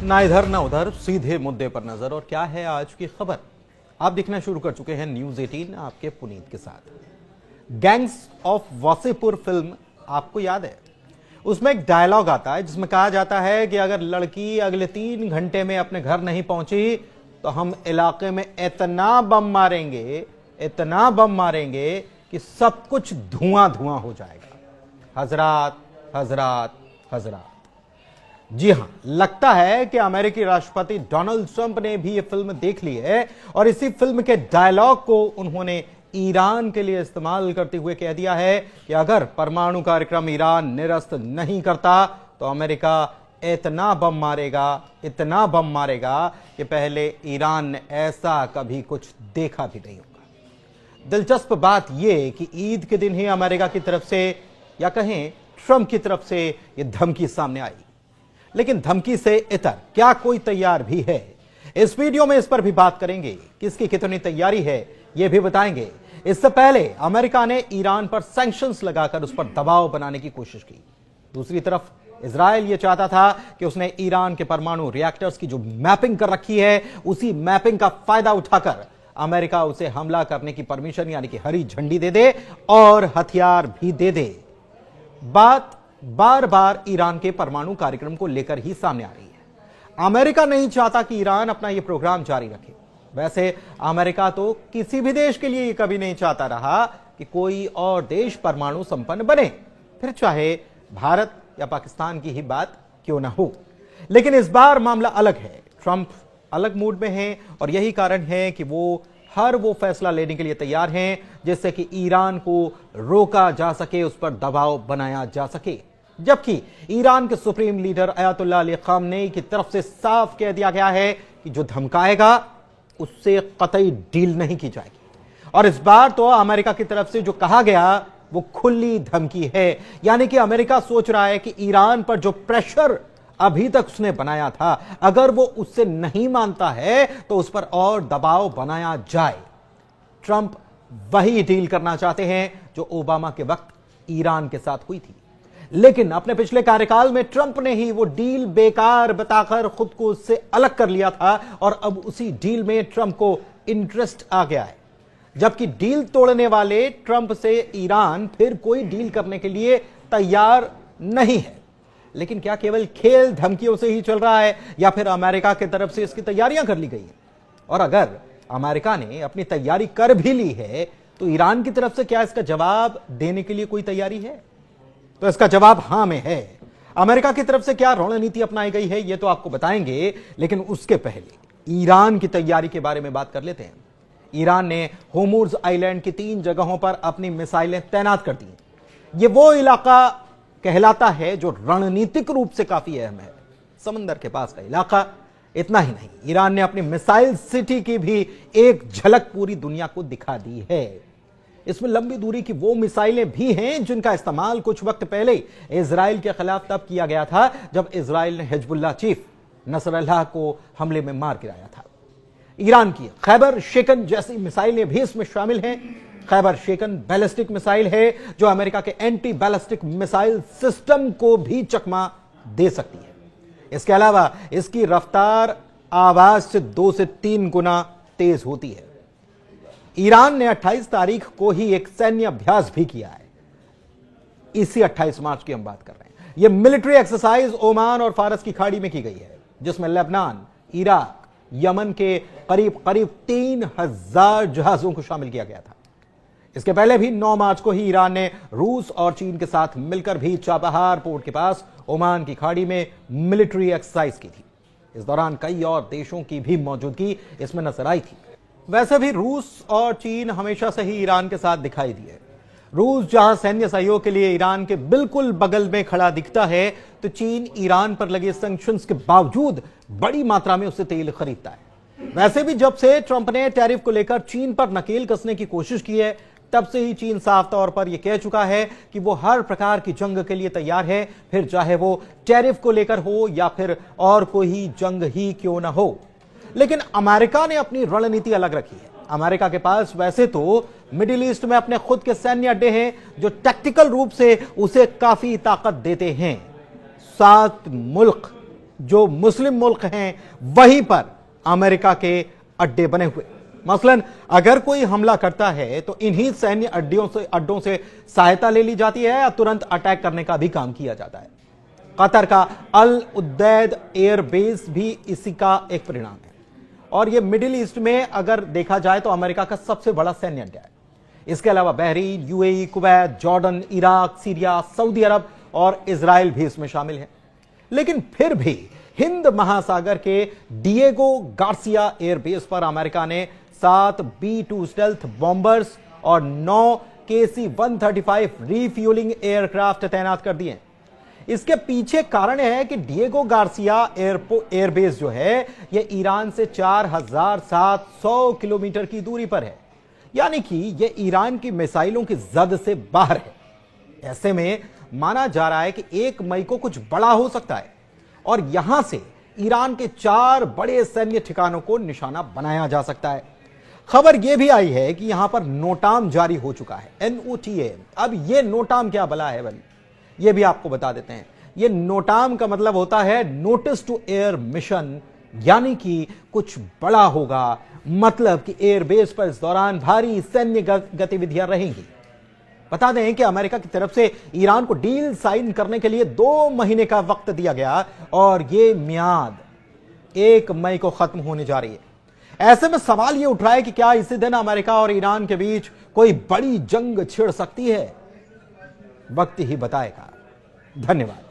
ना इधर ना उधर, सीधे मुद्दे पर नजर। और क्या है आज की खबर, आप देखना शुरू कर चुके हैं न्यूज 18 आपके पुनीत के साथ। गैंग्स ऑफ वासेपुर फिल्म आपको याद है, उसमें एक डायलॉग आता है जिसमें कहा जाता है कि अगर लड़की अगले 3 घंटे में अपने घर नहीं पहुंची तो हम इलाके में इतना बम मारेंगे कि सब कुछ धुआं धुआं हो जाएगा। हजरात हजरात हजरात, जी हां, लगता है कि अमेरिकी राष्ट्रपति डोनाल्ड ट्रंप ने भी यह फिल्म देख ली है और इसी फिल्म के डायलॉग को उन्होंने ईरान के लिए इस्तेमाल करते हुए कह दिया है कि अगर परमाणु कार्यक्रम ईरान निरस्त नहीं करता तो अमेरिका इतना बम मारेगा कि पहले ईरान ने ऐसा कभी कुछ देखा भी नहीं होगा। दिलचस्प बात यह कि ईद के दिन ही अमेरिका की तरफ से या कहें ट्रंप की तरफ से यह धमकी सामने आई, लेकिन धमकी से इतर क्या कोई तैयार भी है? इस वीडियो में इस पर भी बात करेंगे, किसकी कितनी तैयारी है यह भी बताएंगे। इससे पहले अमेरिका ने ईरान पर सैंक्शंस लगाकर उस पर दबाव बनाने की कोशिश की। दूसरी तरफ इजराइल यह चाहता था कि उसने ईरान के परमाणु रिएक्टर्स की जो मैपिंग कर रखी है, उसी मैपिंग का फायदा उठाकर अमेरिका उसे हमला करने की परमिशन यानी कि हरी झंडी दे दे और हथियार भी दे दे। बात बार बार ईरान के परमाणु कार्यक्रम को लेकर ही सामने आ रही है। अमेरिका नहीं चाहता कि ईरान अपना यह प्रोग्राम जारी रखे। वैसे अमेरिका तो किसी भी देश के लिए यह कभी नहीं चाहता रहा कि कोई और देश परमाणु संपन्न बने, फिर चाहे भारत या पाकिस्तान की ही बात क्यों ना हो। लेकिन इस बार मामला अलग है। ट्रंप अलग मूड में हैं और यही कारण है कि वो फैसला लेने के लिए तैयार हैं जिससे कि ईरान को रोका जा सके, उस पर दबाव बनाया जा सके। जबकि ईरान के supreme leader Ayatollah Ali Khamenei की तरफ से साफ कह दिया गया है कि जो धमकाएगा उससे कतई डील नहीं की जाएगी। और इस बार तो अमेरिका की तरफ से जो कहा गया वो खुली धमकी है, यानी कि अमेरिका सोच रहा है कि ईरान पर जो प्रेशर अभी तक उसने बनाया था, अगर वो उससे नहीं मानता है तो उस पर और दबाव बनाया जाए। ट्रंप वही डील करना चाहते हैं जो ओबामा के वक्त ईरान के साथ हुई थी, लेकिन अपने पिछले कार्यकाल में ट्रंप ने ही वो डील बेकार बताकर खुद को उससे अलग कर लिया था और अब उसी डील में ट्रंप को इंटरेस्ट आ गया है। जबकि डील तोड़ने वाले ट्रंप से ईरान फिर कोई डील करने के लिए तैयार नहीं है। लेकिन क्या केवल खेल धमकियों से ही चल रहा है या फिर अमेरिका की तरफ से इसकी तैयारियां कर ली गई हैं? और अगर अमेरिका ने अपनी तैयारी कर भी ली है तो ईरान की तरफ से क्या इसका जवाब देने के लिए कोई तैयारी है? तो इसका जवाब हां में है। अमेरिका की तरफ से क्या रणनीति अपनाई गई है यह तो आपको बताएंगे, लेकिन उसके पहले ईरान की तैयारी के बारे में बात कर लेते हैं। ईरान ने होर्मुज़ आइलैंड की 3 जगहों पर अपनी मिसाइलें तैनात कर दी। यह वो इलाका कहलाता है जो रणनीतिक रूप से काफी अहम है, समंदर के पास का इलाका। इतना ही नहीं, ईरान ने अपनी मिसाइल सिटी की भी एक झलक पूरी दुनिया को दिखा दी है। इसमें लंबी दूरी की वो मिसाइलें भी हैं जिनका इस्तेमाल कुछ वक्त पहले इजराइल के खिलाफ तब किया गया था जब इजराइल ने हिजबुल्लाह चीफ नसरल्लाह को हमले में मार गिराया था। ईरान की खैबर शेकन जैसी मिसाइलें भी इसमें शामिल हैं। खैबर शेकन बैलिस्टिक मिसाइल है जो अमेरिका के एंटी बैलिस्टिक मिसाइल सिस्टम को भी चकमा दे सकती है। इसके अलावा इसकी रफ्तार आवाज से 2 से 3 गुना तेज होती है। ईरान ने 28 तारीख को ही एक सैन्य अभ्यास भी किया है। इसी 28 मार्च की हम बात कर रहे हैं। यह मिलिट्री एक्सरसाइज ओमान और फारस की खाड़ी में की गई है, जिसमें लेबनान, इराक, यमन के करीब 3000 जहाजों को शामिल किया गया था। इसके पहले भी 9 मार्च को ही ईरान ने रूस और चीन के साथ मिलकर भी चाबहार पोर्ट के पास ओमान की खाड़ी में मिलिट्री एक्सरसाइज की थी। इस दौरान कई और देशों की भी मौजूदगी इसमें नजर आई थी। वैसे भी रूस और चीन हमेशा से ही ईरान के साथ दिखाई दिए। रूस जहां सैन्य सहयोग के लिए ईरान के बिल्कुल बगल में खड़ा दिखता है, तो चीन ईरान पर लगे सैंक्शंस के बावजूद बड़ी मात्रा में उससे तेल खरीदता है। वैसे भी जब से ट्रंप ने टैरिफ को लेकर चीन पर नकेल कसने की कोशिश की है, तब से ही चीन साफ तौर पर यह कह चुका है कि वो हर प्रकार की जंग के लिए तैयार है, फिर चाहे वो टैरिफ को लेकर हो या फिर और कोई जंग ही क्यों ना हो। लेकिन अमेरिका ने अपनी रणनीति अलग रखी है। अमेरिका के पास वैसे तो मिडिल ईस्ट में अपने खुद के सैन्य अड्डे हैं जो टैक्टिकल रूप से उसे काफी ताकत देते हैं। 7 मुल्क जो मुस्लिम मुल्क हैं वहीं पर अमेरिका के अड्डे बने हुए। मसलन अगर कोई हमला करता है तो इन्हीं सैन्य अड्डों से सहायता ले ली जाती है या तुरंत अटैक करने का भी काम किया जाता है। कतर का अल उदैद एयरबेस भी इसी का एक परिणाम है और यह मिडिल ईस्ट में अगर देखा जाए तो अमेरिका का सबसे बड़ा सैन्य अड्डा है। इसके अलावा Bahrain, UAE, Kuwait, Jordan, Iraq, Syria, Saudi Arab और इजराइल भी इसमें शामिल है। लेकिन फिर भी हिंद महासागर के डिएगो गार्सिया एयरबेस पर अमेरिका ने 7 B-2 स्टेल्थ बॉम्बर्स और 9 KC-135 रीफ्यूलिंग एयरक्राफ्ट तैनात कर दिए। इसके पीछे कारण है कि डिएगो गार्सिया एयरबेस जो है यह ईरान से 4700 किलोमीटर की दूरी पर है, यानी कि यह ईरान की मिसाइलों की जद से बाहर है। ऐसे में माना जा रहा है कि 1 मई को कुछ बड़ा हो सकता है और यहां से ईरान के 4 बड़े सैन्य ठिकानों को निशाना बनाया जा सकता है। खबर यह भी आई है कि यहां पर नोटाम जारी हो चुका है, NOTA। अब यह नोटाम क्या भला है भाई, यह भी आपको बता देते हैं। यह नोटाम का मतलब होता है नोटिस टू एयर मिशन, यानी कि कुछ बड़ा होगा, मतलब कि एयरबेस पर इस दौरान भारी सैन्य गतिविधियां रहेंगी। बता दें कि अमेरिका की तरफ से ईरान को डील साइन करने के लिए 2 महीने का वक्त दिया गया और यह मियाद 1 मई को खत्म होने जा रही है। ऐसे में सवाल यह उठ रहा है कि क्या इसी दिन अमेरिका और ईरान के बीच कोई बड़ी जंग छिड़ सकती है? वक्त ही बताएगा। धन्यवाद।